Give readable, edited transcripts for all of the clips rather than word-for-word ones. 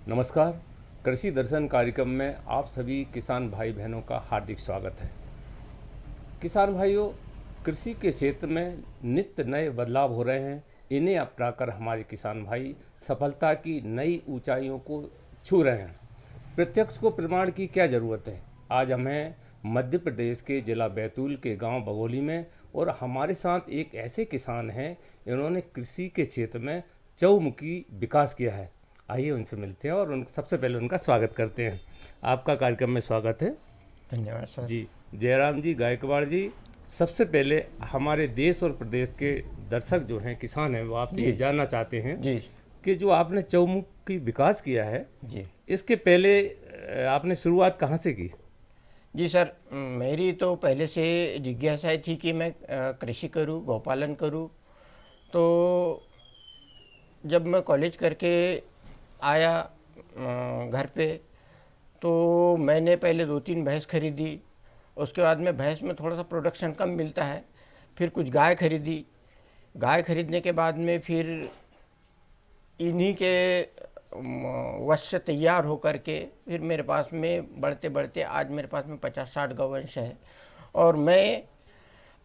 नमस्कार। कृषि दर्शन कार्यक्रम में आप सभी किसान भाई बहनों का हार्दिक स्वागत है। किसान भाइयों, कृषि के क्षेत्र में नित्य नए बदलाव हो रहे हैं। इन्हें अपनाकर हमारे किसान भाई सफलता की नई ऊंचाइयों को छू रहे हैं। प्रत्यक्ष को प्रमाण की क्या ज़रूरत है। आज हम हैं मध्य प्रदेश के जिला बैतूल के गांव बघोली में और हमारे साथ एक ऐसे किसान हैं, इन्होंने कृषि के क्षेत्र में चहुमुखी विकास किया है। आइए उनसे मिलते हैं और सबसे पहले उनका स्वागत करते हैं। आपका कार्यक्रम में स्वागत है। धन्यवाद सर। जी, जयराम जी गायकवाड़ जी, सबसे पहले हमारे देश और प्रदेश के दर्शक जो हैं, किसान हैं, वो आपसे ये जानना चाहते हैं जी कि जो आपने चहुमुखी विकास किया है, जी इसके पहले आपने शुरुआत कहाँ से की? जी सर, मेरी तो पहले से जिज्ञासा थी कि मैं कृषि करूं, गौपालन करूं। तो जब मैं कॉलेज करके आया घर पे, तो मैंने पहले 2-3 भैंस खरीदी। उसके बाद में भैंस में थोड़ा सा प्रोडक्शन कम मिलता है, फिर कुछ गाय खरीदी। गाय खरीदने के बाद में फिर इन्हीं के वश से तैयार होकर के फिर मेरे पास में बढ़ते बढ़ते आज मेरे पास में 50-60 गौवंश है। और मैं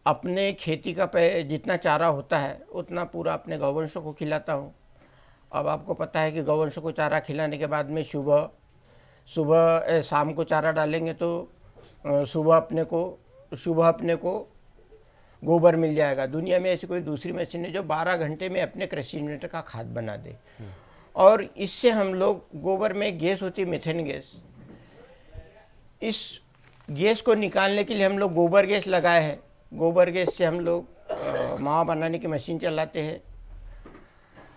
अपने खेती का जितना चारा होता है उतना पूरा अपने गौवंशों को खिलाता हूँ। अब आपको पता है कि गौवंशों को चारा खिलाने के बाद में सुबह सुबह शाम को चारा डालेंगे तो सुबह अपने को गोबर मिल जाएगा। दुनिया में ऐसी कोई दूसरी मशीन है जो 12 घंटे में अपने कृषि यूनिट का खाद बना दे। और इससे हम लोग, गोबर में गैस होती है मीथेन गैस, इस गैस को निकालने के लिए हम लोग गोबर गैस लगाए हैं। गोबर गैस से हम लोग मावा बनाने की मशीन चलाते हैं,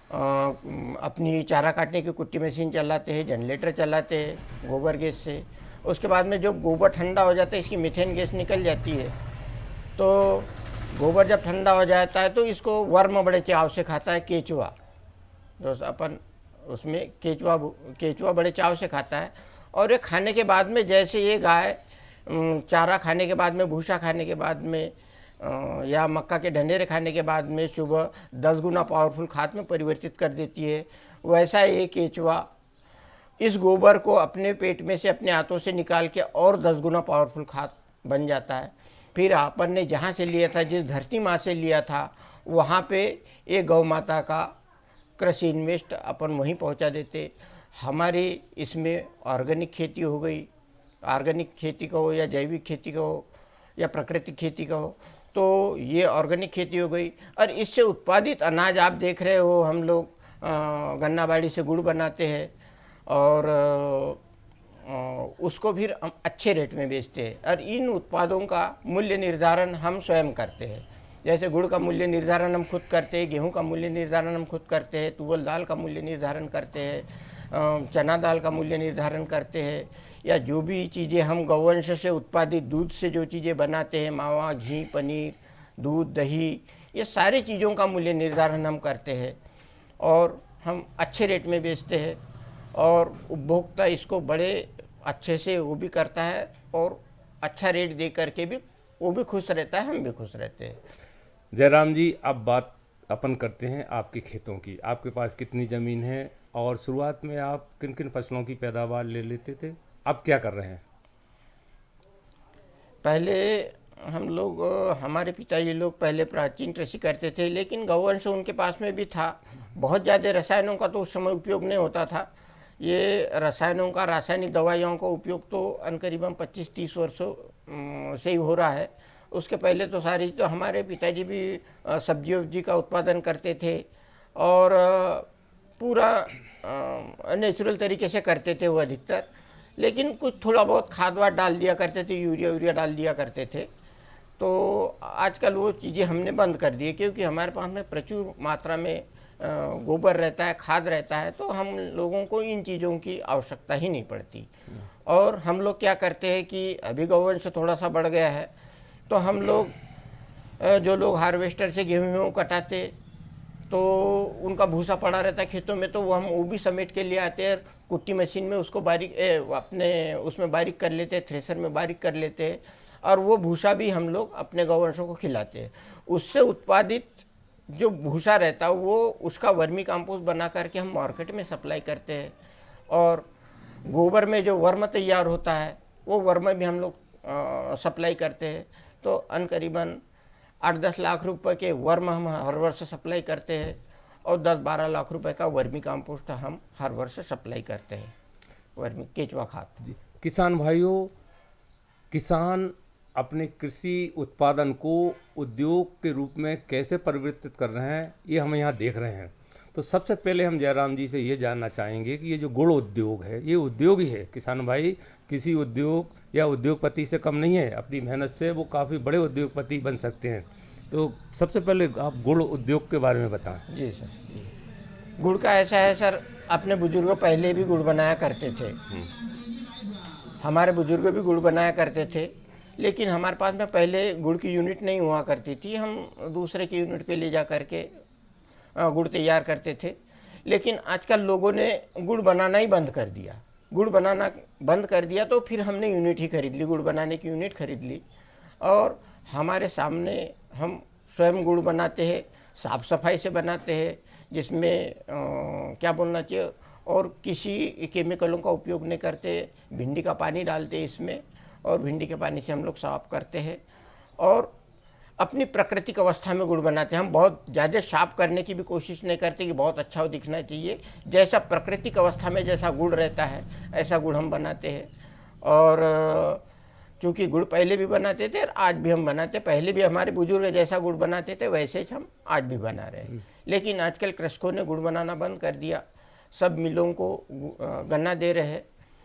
अपनी चारा काटने की कुट्टी मशीन चलाते हैं, जनरेटर चलाते हैं गोबर गैस से। उसके बाद में जब गोबर ठंडा हो जाता है, इसकी मीथेन गैस निकल जाती है। तो गोबर जब ठंडा हो जाता है तो इसको वर्म बड़े चाव से खाता है, केचुआ। जो अपन उसमें केचुआ बड़े चाव से खाता है। और ये खाने के बाद में, जैसे ये गाय चारा खाने के बाद में, भूसा खाने के बाद में, या मक्का के ढंढेरे खाने के बाद में सुबह 10 गुना पावरफुल खाद में परिवर्तित कर देती है, वैसा ये केचुआ इस गोबर को अपने पेट में से, अपने हाथों से निकाल के और 10 गुना पावरफुल खाद बन जाता है। फिर अपन ने जहाँ से लिया था, जिस धरती माँ से लिया था, वहाँ पे एक गौ माता का कृषि इन्वेस्ट अपन वहीं पहुँचा देते। हमारी इसमें ऑर्गेनिक खेती हो गई। ऑर्गेनिक खेती का हो या जैविक खेती का हो या प्राकृतिक खेती का हो, तो ये ऑर्गेनिक खेती हो गई। और इससे उत्पादित अनाज आप देख रहे हो, हम लोग गन्ना बाड़ी से गुड़ बनाते हैं और उसको फिर हम अच्छे रेट में बेचते हैं। और इन उत्पादों का मूल्य निर्धारण हम स्वयं करते हैं। जैसे गुड़ का मूल्य निर्धारण हम खुद करते हैं, गेहूं का मूल्य निर्धारण हम खुद करते हैं, तुवल दाल का मूल्य निर्धारण करते हैं, चना दाल का मूल्य निर्धारण करते हैं, या जो भी चीज़ें हम गौवंश से उत्पादित दूध से जो चीज़ें बनाते हैं, मावा, घी, पनीर, दूध, दही, ये सारी चीज़ों का मूल्य निर्धारण हम करते हैं और हम अच्छे रेट में बेचते हैं। और उपभोक्ता इसको बड़े अच्छे से वो भी करता है और अच्छा रेट दे करके भी वो भी खुश रहता है, हम भी खुश रहते हैं। जयराम जी, अब बात अपन करते हैं आपके खेतों की। आपके पास कितनी ज़मीन है और शुरुआत में आप किन किन फसलों की पैदावार ले लेते थे, अब क्या कर रहे हैं? पहले हम लोग, हमारे पिताजी लोग पहले प्राचीन कृषि करते थे, लेकिन गौवंश उनके पास में भी था। बहुत ज़्यादा रसायनों का तो उस समय उपयोग नहीं होता था। ये रासायनिक दवाइयों का उपयोग तो करीबन 25-30 वर्षों से ही हो रहा है। उसके पहले तो सारी, तो हमारे पिताजी भी सब्जी वब्जी का उत्पादन करते थे और पूरा नेचुरल तरीके से करते थे वो अधिकतर। लेकिन कुछ थोड़ा बहुत खाद वाद डाल दिया करते थे, यूरिया डाल दिया करते थे। तो आजकल वो चीज़ें हमने बंद कर दी, क्योंकि हमारे पास में प्रचुर मात्रा में गोबर रहता है, खाद रहता है, तो हम लोगों को इन चीज़ों की आवश्यकता ही नहीं पड़ती। और हम लोग क्या करते हैं कि अभी गौवंश थोड़ा सा बढ़ गया है, तो हम लोग जो लोग हार्वेस्टर से गेहूँ कटाते, तो उनका भूसा पड़ा रहता है खेतों में, तो वो भी समेट के लिए आते हैं, कुट्टी मशीन में उसको बारीक अपने उसमें बारीक कर लेते हैं, थ्रेसर में बारीक कर लेते हैं, और वो भूसा भी हम लोग अपने गौवंशों को खिलाते हैं। उससे उत्पादित जो भूसा रहता है वो, उसका वर्मी कंपोस्ट बना करके हम मार्केट में सप्लाई करते हैं। और गोबर में जो वर्म तैयार होता है वो वर्म भी हम लोग सप्लाई करते हैं। तो अनकरीबन 8-10 लाख रुपए के वर्म हम हर वर्ष सप्लाई करते हैं और 10-12 लाख रुपए का वर्मी कंपोस्ट हम हर वर्ष सप्लाई करते हैं, वर्मी केचुआ खाद। जी, किसान भाइयों, किसान अपने कृषि उत्पादन को उद्योग के रूप में कैसे परिवर्तित कर रहे हैं ये हम यहाँ देख रहे हैं। तो सबसे पहले हम जयराम जी से ये जानना चाहेंगे कि ये जो गुड़ उद्योग है ये उद्योग ही है। किसान भाई किसी उद्योग या उद्योगपति से कम नहीं है, अपनी मेहनत से वो काफ़ी बड़े उद्योगपति बन सकते हैं। तो सबसे पहले आप गुड़ उद्योग के बारे में बताएं। जी सर, गुड़ का ऐसा है सर, अपने बुजुर्ग पहले भी गुड़ बनाया करते थे, हमारे बुजुर्ग भी गुड़ बनाया करते थे, लेकिन हमारे पास में पहले गुड़ की यूनिट नहीं हुआ करती थी। हम दूसरे की यूनिट पे ले जा करके गुड़ तैयार करते थे। लेकिन आजकल लोगों ने गुड़ बनाना ही बंद कर दिया। गुड़ बनाना बंद कर दिया तो फिर हमने यूनिट ही खरीद ली, गुड़ बनाने की यूनिट खरीद ली और हमारे सामने हम स्वयं गुड़ बनाते हैं, साफ़ सफाई से बनाते हैं, जिसमें क्या बोलना चाहिए, और किसी केमिकलों का उपयोग नहीं करते। भिंडी का पानी डालते इसमें और भिंडी के पानी से हम लोग साफ करते हैं और अपनी प्राकृतिक अवस्था में गुड़ बनाते हैं। हम बहुत ज़्यादा साफ करने की भी कोशिश नहीं करते कि बहुत अच्छा हो दिखना चाहिए। जैसा प्राकृतिक अवस्था में जैसा गुड़ रहता है ऐसा गुड़ हम बनाते हैं। और चूँकि गुड़ पहले भी बनाते थे और आज भी हम बनाते, पहले भी हमारे बुजुर्ग जैसा गुड़ बनाते थे वैसे ही हम आज भी बना रहे हैं। लेकिन आजकल कृषकों ने गुड़ बनाना बंद कर दिया, सब मिलों को गन्ना दे रहे हैं,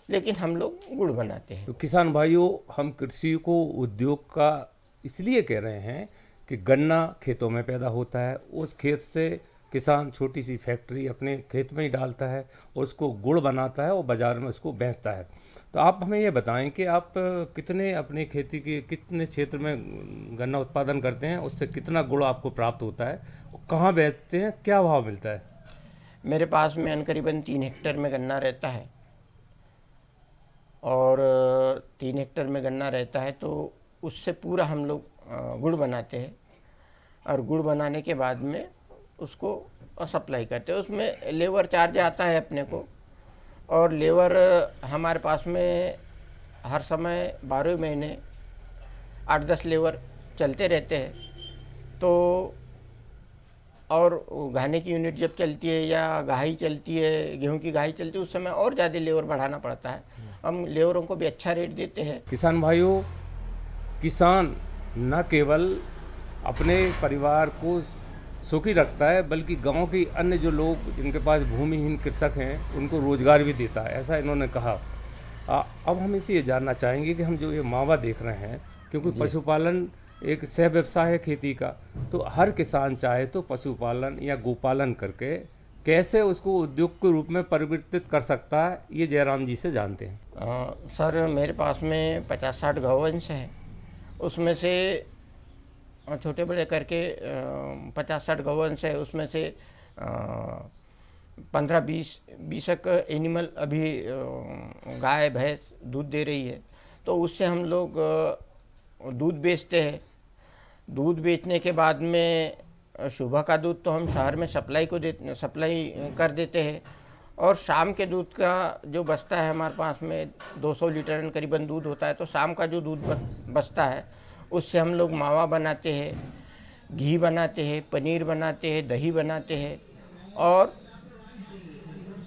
लेकिन हम लोग गुड़ बनाते हैं। तो किसान भाइयों, हम कृषि को उद्योग का इसलिए कह रहे हैं कि गन्ना खेतों में पैदा होता है, उस खेत से किसान छोटी सी फैक्ट्री अपने खेत में ही डालता है, उसको गुड़ बनाता है और बाज़ार में उसको बेचता है। तो आप हमें ये बताएं कि आप कितने अपनी खेती के कितने क्षेत्र में गन्ना उत्पादन करते हैं, उससे कितना गुड़ आपको प्राप्त होता है, कहाँ बेचते हैं, क्या भाव मिलता है? मेरे पास में करीबन 3 हेक्टेयर में गन्ना रहता है और 3 हेक्टेयर में गन्ना रहता है तो उससे पूरा हम लोग गुड़ बनाते हैं और गुड़ बनाने के बाद में उसको सप्लाई करते हैं। उसमें लेबर चार्ज आता है अपने को और लेबर हमारे पास में हर समय 12 महीने 8-10 लेबर चलते रहते हैं। तो और घाने की यूनिट जब चलती है या गाही चलती है, गेहूं की गाही चलती है, उस समय और ज़्यादा लेबर बढ़ाना पड़ता है। हम लेबरों को भी अच्छा रेट देते हैं। किसान भाइयों, किसान न केवल अपने परिवार को सुखी रखता है बल्कि गांव के अन्य जो लोग जिनके पास भूमिहीन कृषक हैं उनको रोजगार भी देता है, ऐसा इन्होंने कहा। अब हम इसे ये जानना चाहेंगे कि हम जो ये मावा देख रहे हैं, क्योंकि पशुपालन एक सह व्यवसाय है खेती का, तो हर किसान चाहे तो पशुपालन या गोपालन करके कैसे उसको उद्योग के रूप में परिवर्तित कर सकता है, ये जयराम जी से जानते हैं। सर, मेरे पास में 50-60 गौवंश हैं, उसमें से छोटे बड़े करके 50-60 गौवंश है, उसमें से 15-20 एनिमल अभी गाय भैंस दूध दे रही है। तो उससे हम लोग दूध बेचते हैं। दूध बेचने के बाद में सुबह का दूध तो हम शहर में सप्लाई कर देते हैं और शाम के दूध का जो बचता है, हमारे पास में 200 लीटर करीबन दूध होता है, तो शाम का जो दूध बचता है उससे हम लोग मावा बनाते हैं, घी बनाते हैं, पनीर बनाते हैं, दही बनाते हैं। और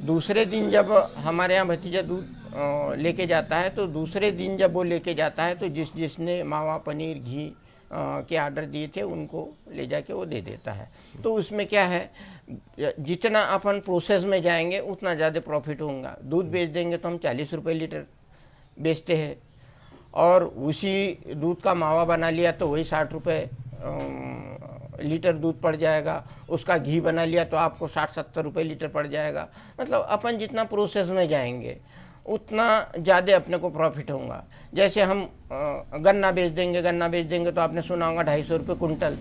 दूसरे दिन जब हमारे यहाँ भतीजा दूध लेके जाता है तो दूसरे दिन जब वो लेके जाता है तो जिसने मावा पनीर घी के आर्डर दिए थे उनको ले जाके वो दे देता है। तो उसमें क्या है, जितना अपन प्रोसेस में जाएंगे उतना ज़्यादा प्रॉफिट होगा। दूध बेच देंगे तो हम 40 रुपये लीटर बेचते हैं और उसी दूध का मावा बना लिया तो वही 60 रुपये लीटर दूध पड़ जाएगा। उसका घी बना लिया तो आपको 60-70 रुपये लीटर पड़ जाएगा। मतलब अपन जितना प्रोसेस में जाएंगे उतना ज़्यादा अपने को प्रॉफिट होगा। जैसे हम गन्ना बेच देंगे तो आपने सुना होगा 250 रुपये कुंटल।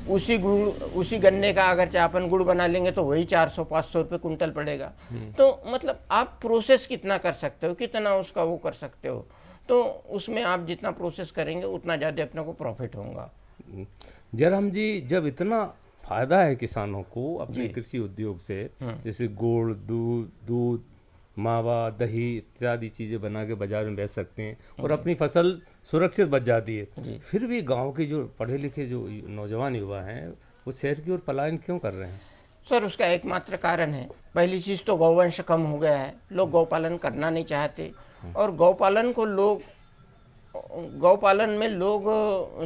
उसी गन्ने का अगर चाहे अपन गुड़ बना लेंगे तो वही 400-500 रुपये कुंटल पड़ेगा। तो मतलब आप प्रोसेस कितना कर सकते हो, कितना उसका वो कर सकते हो, तो उसमें आप जितना प्रोसेस करेंगे उतना ज़्यादा अपने को प्रॉफिट होगा। जयराम जी, जब इतना फायदा है किसानों को अपने कृषि उद्योग से, जैसे गुड़, दूध, मावा, दही इत्यादि चीज़ें बना के बाजार में बेच सकते हैं और अपनी फसल सुरक्षित बच जाती है। फिर भी गांव के जो पढ़े लिखे जो नौजवान युवा हैं वो शहर की ओर पलायन क्यों कर रहे हैं? सर, उसका एकमात्र कारण है, पहली चीज़ तो गौवंश कम हो गया है, लोग गौपालन करना नहीं चाहते। और गौपालन में लोग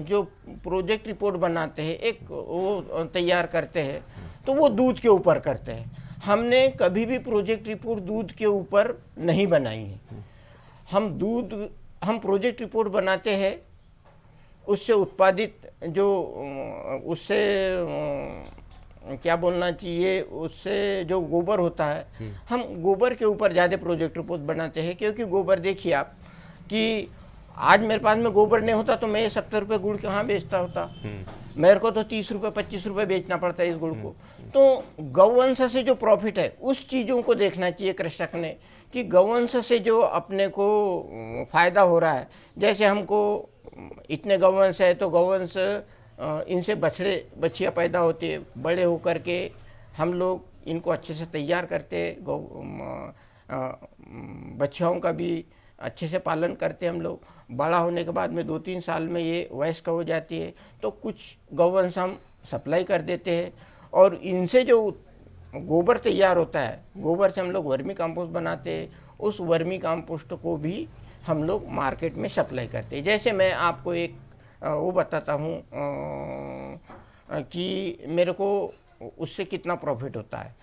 जो प्रोजेक्ट रिपोर्ट बनाते हैं, एक वो तैयार करते हैं, तो वो दूध के ऊपर करते हैं। हमने कभी भी प्रोजेक्ट रिपोर्ट दूध के ऊपर नहीं बनाई है। हम प्रोजेक्ट रिपोर्ट बनाते हैं उससे उत्पादित जो उससे क्या बोलना चाहिए, उससे जो गोबर होता है, हम गोबर के ऊपर ज़्यादा प्रोजेक्ट रिपोर्ट बनाते हैं। क्योंकि गोबर देखिए आप कि आज मेरे पास में गोबर नहीं होता तो मैं 70 रुपये गुड़ कहाँ बेचता होता, मेरे को तो 30 रुपये 25 रुपये बेचना पड़ता है इस गुड़ को। तो गौवंश से जो प्रॉफिट है उस चीज़ों को देखना चाहिए कृषक ने कि गौवंश से जो अपने को फ़ायदा हो रहा है। जैसे हमको इतने गौवंश है तो गौवंश इनसे बछिया पैदा होती है, बड़े होकर के हम लोग इनको अच्छे से तैयार करते, बच्चियों का भी अच्छे से पालन करते हम लोग। बड़ा होने के बाद में 2-3 साल में ये वयस्क हो जाती है तो कुछ गौवंश हम सप्लाई कर देते हैं। और इनसे जो गोबर तैयार होता है, गोबर से हम लोग वर्मी कंपोस्ट बनाते हैं, उस वर्मी कंपोस्ट को भी हम लोग मार्केट में सप्लाई करते हैं। जैसे मैं आपको एक वो बताता हूँ कि मेरे को उससे कितना प्रॉफिट होता है।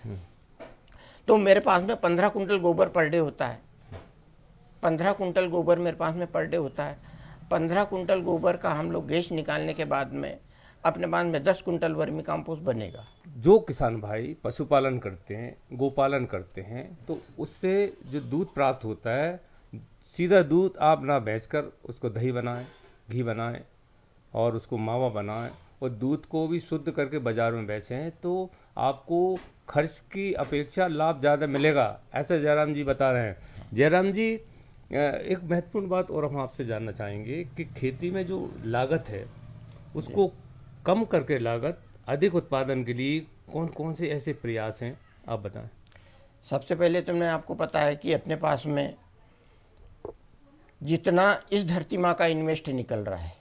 तो मेरे पास में 15 कुंटल गोबर पर डे होता है। 15 कुंटल गोबर मेरे पास में पर डे होता है। 15 कुंटल गोबर का हम लोग गैस निकालने के बाद में अपने पास में 10 कुंटल वर्मी कंपोस्ट बनेगा। जो किसान भाई पशुपालन करते हैं, गोपालन करते हैं, तो उससे जो दूध प्राप्त होता है, सीधा दूध आप ना बेचकर उसको दही बनाएं, घी बनाएं और उसको मावा बनाएं और दूध को भी शुद्ध करके बाज़ार में बेचें, तो आपको खर्च की अपेक्षा लाभ ज़्यादा मिलेगा, ऐसा जयराम जी बता रहे हैं। जयराम जी, एक महत्वपूर्ण बात और हम आपसे जानना चाहेंगे कि खेती में जो लागत है उसको कम करके लागत अधिक उत्पादन के लिए कौन कौन से ऐसे प्रयास हैं, आप बताएं। सबसे पहले तो मैं आपको पता है कि अपने पास में जितना इस धरती माँ का इन्वेस्ट निकल रहा है,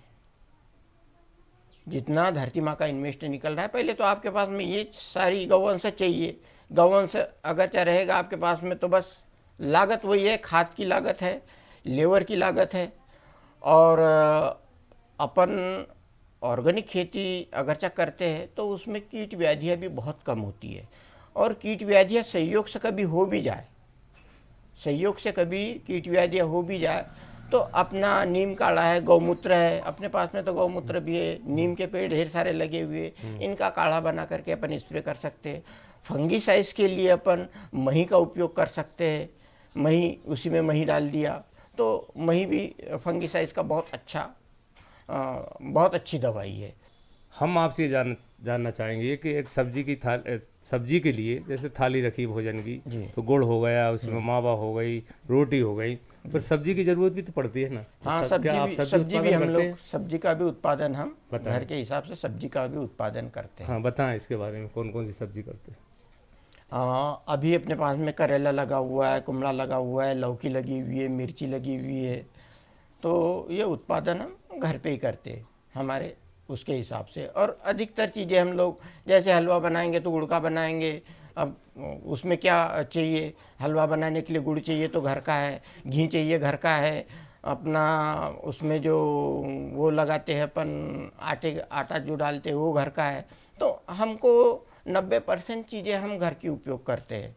जितना धरती माँ का इन्वेस्ट निकल रहा है, पहले तो आपके पास में ये सारी गौवंश चाहिए। गौवंश अगर रहेगा आपके पास में तो बस लागत वही है, खाद की लागत है, लेबर की लागत है। और अपन ऑर्गेनिक खेती अगरचा करते हैं तो उसमें कीट व्याधियाँ भी बहुत कम होती है। और कीट व्याधियाँ संयोग से कभी हो भी जाए, संयोग से कभी कीट व्याधियाँ हो भी जाए तो अपना नीम काढ़ा है, गौमूत्र है, अपने पास में तो गौमूत्र भी है, नीम के पेड़ ढेर सारे लगे हुए, इनका काढ़ा बना करके अपन स्प्रे कर सकते हैं। फंगीसाइड के लिए अपन मही का उपयोग कर सकते हैं। मही, उसी में मही डाल दिया तो मही भी फंगीसाइड का बहुत अच्छी दवाई है। हम आपसे जानना चाहेंगे कि एक सब्जी के लिए जैसे थाली रखी भोजन की, तो गुड़ हो गया, उसमें मावा हो गई, रोटी हो गई, पर सब्जी की जरूरत भी तो पड़ती है ना। हाँ, सब्जी भी हम लोग, सब्जी का भी उत्पादन हम घर के हिसाब से सब्जी का भी उत्पादन करते हैं। हाँ, बताएं इसके बारे में, कौन कौन सी सब्जी करते हैं? अभी अपने पास में करेला लगा हुआ है, कुमड़ा लगा हुआ है, लौकी लगी हुई है, मिर्ची लगी हुई है। तो ये उत्पादन हम घर पे ही करते हैं हमारे उसके हिसाब से। और अधिकतर चीज़ें हम लोग, जैसे हलवा बनाएंगे तो गुड़ का बनाएंगे। अब उसमें क्या चाहिए, हलवा बनाने के लिए गुड़ चाहिए तो घर का है, घी चाहिए घर का है, अपना उसमें जो वो लगाते हैं अपन आटा जो डालते हैं वो घर का है। तो हमको 90% चीज़ें हम घर की उपयोग करते हैं।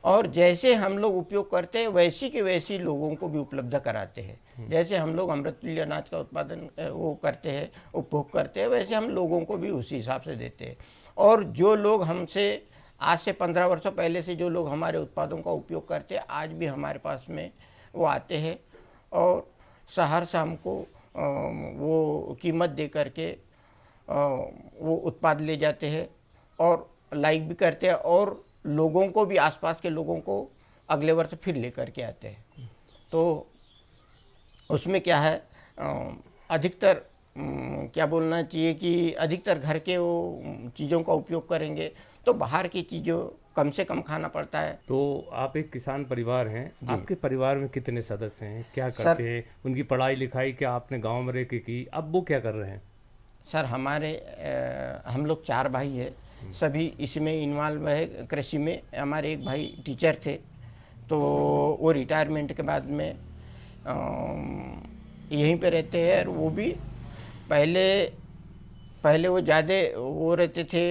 और जैसे हम लोग उपयोग करते हैं वैसी के वैसी लोगों को भी उपलब्ध कराते हैं। जैसे हम लोग अमृततुल्य अनाज का उत्पादन वो करते हैं, उपभोग करते हैं, वैसे हम लोगों को भी उसी हिसाब से देते हैं। और जो लोग हमसे आज से 15 वर्षों पहले से जो लोग हमारे उत्पादों का उपयोग करते हैं, आज भी हमारे पास में वो आते हैं और शहर से हमको वो कीमत दे करके वो उत्पाद ले जाते हैं और लाइक भी करते हैं, और लोगों को भी, आसपास के लोगों को अगले वर्ष फिर लेकर के आते हैं। तो उसमें क्या है, अधिकतर क्या बोलना चाहिए कि अधिकतर घर के वो चीज़ों का उपयोग करेंगे तो बाहर की चीज़ों कम से कम खाना पड़ता है। तो आप एक किसान परिवार हैं, आपके परिवार में कितने सदस्य हैं, क्या सर- करते हैं, उनकी पढ़ाई लिखाई क्या आपने गांव में रह के की, अब वो क्या कर रहे हैं? सर हमारे हम लोग 4 भाई है, सभी इसमें इन्वॉल्व है कृषि में। हमारे एक भाई टीचर थे, तो वो रिटायरमेंट के बाद में यहीं पे रहते हैं। और वो भी पहले पहले वो ज़्यादा वो रहते थे,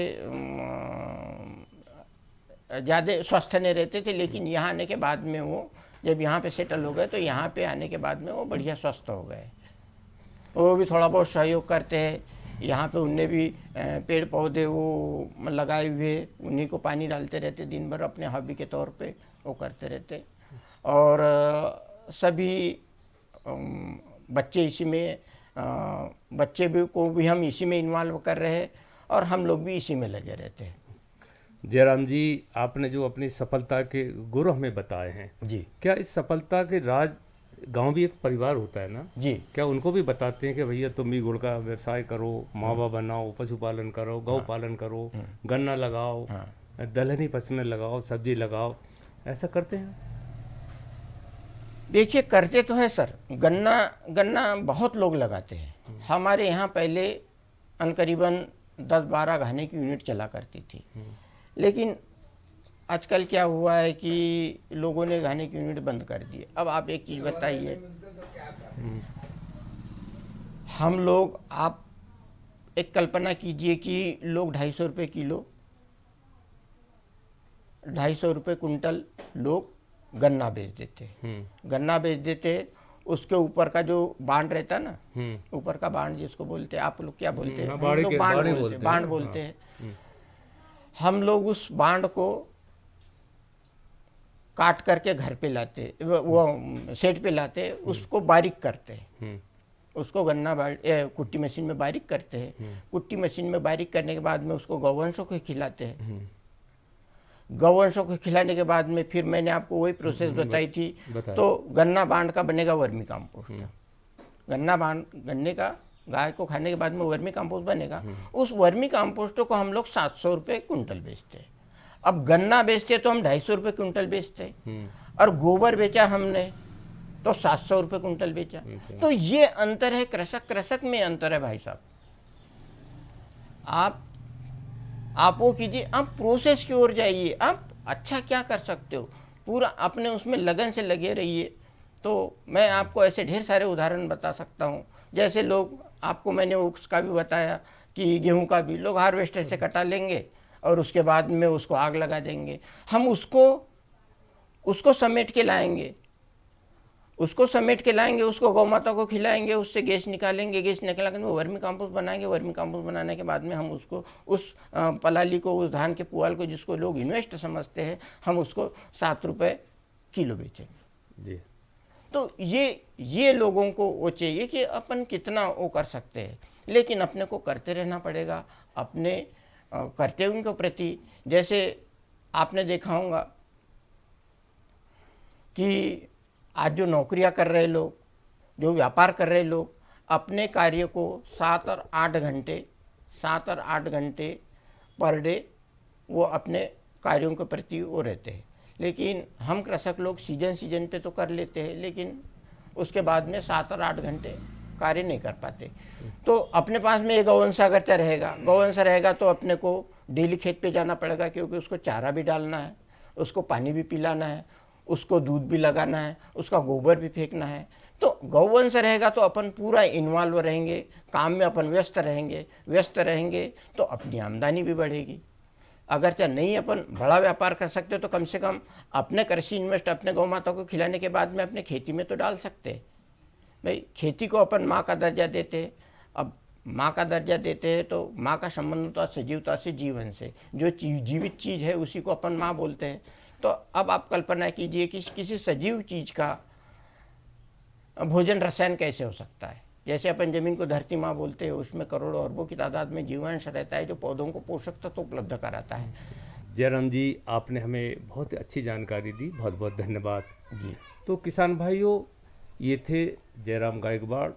ज़्यादा स्वस्थ नहीं रहते थे, लेकिन यहाँ आने के बाद में वो जब यहाँ पे सेटल हो गए तो यहाँ पे आने के बाद में वो बढ़िया स्वस्थ हो गए। वो भी थोड़ा बहुत सहयोग करते हैं। यहाँ पे उनने भी पेड़ पौधे वो लगाए हुए, उन्हीं को पानी डालते रहते दिन भर, अपने हॉबी के तौर पे वो करते रहते। और सभी बच्चे इसी में बच्चे भी को भी हम इसी में इन्वॉल्व कर रहे हैं और हम लोग भी इसी में लगे रहते हैं। जयराम जी, आपने जो अपनी सफलता के गुर हमें बताए हैं, जी क्या इस सफलता के राज, गांव भी एक परिवार होता है ना, जी क्या उनको भी बताते हैं कि भैया तुम भी गुड़ का व्यवसाय करो, मावा बनाओ, पशुपालन करो, गौ पालन करो, गन्ना लगाओ, दलहनी फसलें लगाओ, सब्जी लगाओ, ऐसा करते हैं? देखिए करते तो हैं सर, गन्ना गन्ना बहुत लोग लगाते हैं। हमारे यहाँ पहले अनकरीबन 10-12 घाने की यूनिट चला करती थी, लेकिन आजकल क्या हुआ है कि लोगों ने घाने की यूनिट बंद कर दी। अब आप एक चीज़ बताइए, हम लोग, आप एक कल्पना कीजिए कि लोग 250 रुपये किलो, 250 रुपये कुंटल लोग गन्ना बेच देते, गन्ना बेच देते। उसके ऊपर का जो बांड रहता है ना, ऊपर का बांड जिसको बोलते हैं, आप लोग क्या बोलते हैं? हम लोग बांड बोलते हैं। हम लोग उस बांड को काट करके घर पे लाते, वो सेट पे लाते, उसको बारीक करते हैं, उसको गन्ना कुट्टी मशीन में बारीक करते हैं। कुट्टी मशीन में बारीक करने के बाद में उसको गौवंशों को खिलाते हैं। गौवंशों को खिलाने के बाद में फिर मैंने आपको वही प्रोसेस बताई थी, तो गन्ना बांड का बनेगा वर्मी कंपोस्ट। गन्ना बांड, गन्ने का गाय को खाने के बाद में वर्मी कंपोस्ट बनेगा। उस वर्मी कंपोस्ट को हम लोग 700 रुपये कुंटल बेचते हैं। अब गन्ना बेचते तो हम 250 रुपये कुंटल बेचते, और गोबर बेचा हमने तो 700 रुपये कुंटल बेचा। तो ये अंतर है, कृषक में अंतर है भाई साहब। आप वो कीजिए, आप प्रोसेस की ओर जाइए, आप अच्छा क्या कर सकते हो, पूरा अपने उसमें लगन से लगे रहिए। तो मैं आपको ऐसे ढेर सारे उदाहरण बता सकता हूँ। जैसे लोग, आपको मैंने उसका भी बताया कि गेहूं का भी लोग हार्वेस्टर से कटा लेंगे और उसके बाद में उसको आग लगा देंगे। हम उसको समेट के लाएंगे, उसको गौ माता को खिलाएंगे, उससे गैस निकालेंगे, गैस निकाल कर वर्मी कंपोस्ट बनाएंगे। वर्मी कंपोस्ट बनाने के बाद में हम उसको, उस पलाली को, उस धान के पुआल को, जिसको लोग इन्वेस्ट समझते हैं, हम उसको 7 रुपये किलो बेचेंगे जी। तो ये लोगों को वो चाहिए कि अपन कितना वो कर सकते हैं, लेकिन अपने को करते रहना पड़ेगा, अपने कर्तव्यों के प्रति। जैसे आपने देखा होगा कि आज जो नौकरियां कर रहे लोग, जो व्यापार कर रहे लोग, अपने कार्य को 7 और 8 घंटे पर डे वो अपने कार्यों के प्रति वो रहते हैं। लेकिन हम कृषक लोग सीजन पे तो कर लेते हैं, लेकिन उसके बाद में 7 और 8 घंटे कार्य नहीं कर पाते। तो अपने पास में एक गौवंश अगर गौवंश रहेगा तो अपने को डेली खेत पे जाना पड़ेगा, क्योंकि उसको चारा भी डालना है, उसको पानी भी पिलाना है, उसको दूध भी लगाना है, उसका गोबर भी फेंकना है। तो गौवंश रहेगा तो अपन पूरा इन्वॉल्व रहेंगे, काम में अपन व्यस्त रहेंगे तो अपनी आमदनी भी बढ़ेगी। अगर चाहे नहीं अपन बड़ा व्यापार कर सकते तो कम से कम अपने कृषि इन्वेस्ट, अपने गौ माता को खिलाने के बाद में अपने खेती में तो डाल सकते हैं। भाई खेती को अपन माँ का दर्जा देते हैं। अब माँ का दर्जा देते हैं तो माँ का संबंध होता है सजीवता से, जीवन से। जो जीवित चीज़ है उसी को अपन माँ बोलते हैं। तो अब आप कल्पना कीजिए कि किसी सजीव चीज़ का भोजन रसायन कैसे हो सकता है। जैसे अपन जमीन को धरती माँ बोलते हैं, उसमें करोड़ों अरबों की तादाद में जीवांश रहता है जो पौधों को पोषक तत्व उपलब्ध कराता है। जयराम जी, आपने हमें बहुत अच्छी जानकारी दी, बहुत बहुत धन्यवाद जी। तो किसान भाइयों, ये थे जयराम गायकवाड़।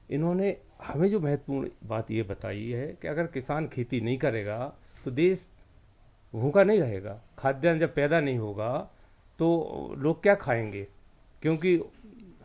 इन्होंने हमें जो महत्वपूर्ण बात ये बताई है कि अगर किसान खेती नहीं करेगा तो देश भूखा नहीं रहेगा। खाद्यान्न जब पैदा नहीं होगा तो लोग क्या खाएंगे? क्योंकि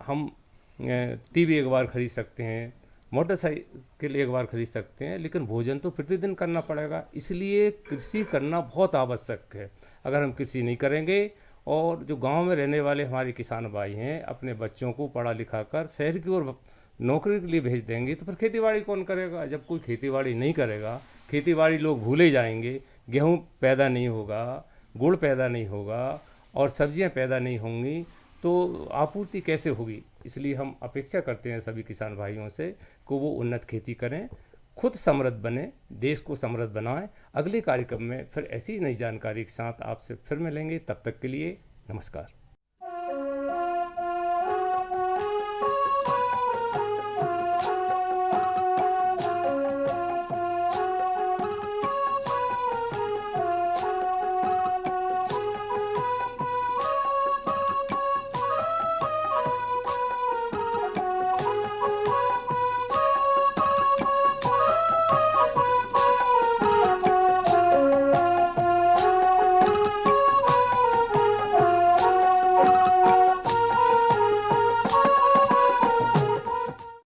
हम टीवी एक बार खरीद सकते हैं, मोटरसाइकिल एक बार खरीद सकते हैं, लेकिन भोजन तो प्रतिदिन करना पड़ेगा। इसलिए कृषि करना बहुत आवश्यक है। अगर हम कृषि नहीं करेंगे और जो गांव में रहने वाले हमारे किसान भाई हैं अपने बच्चों को पढ़ा लिखा कर शहर की ओर नौकरी के लिए भेज देंगे, तो फिर खेतीबाड़ी कौन करेगा? जब कोई खेतीबाड़ी नहीं करेगा, खेतीबाड़ी लोग भूले जाएंगे, गेहूँ पैदा नहीं होगा, गुड़ पैदा नहीं होगा और सब्जियां पैदा नहीं होंगी, तो आपूर्ति कैसे होगी? इसलिए हम अपेक्षा करते हैं सभी किसान भाइयों से कि वो उन्नत खेती करें, खुद समृद्ध बने, देश को समृद्ध बनाएं। अगले कार्यक्रम में फिर ऐसी नई जानकारी के साथ आपसे फिर मिलेंगे। तब तक के लिए नमस्कार।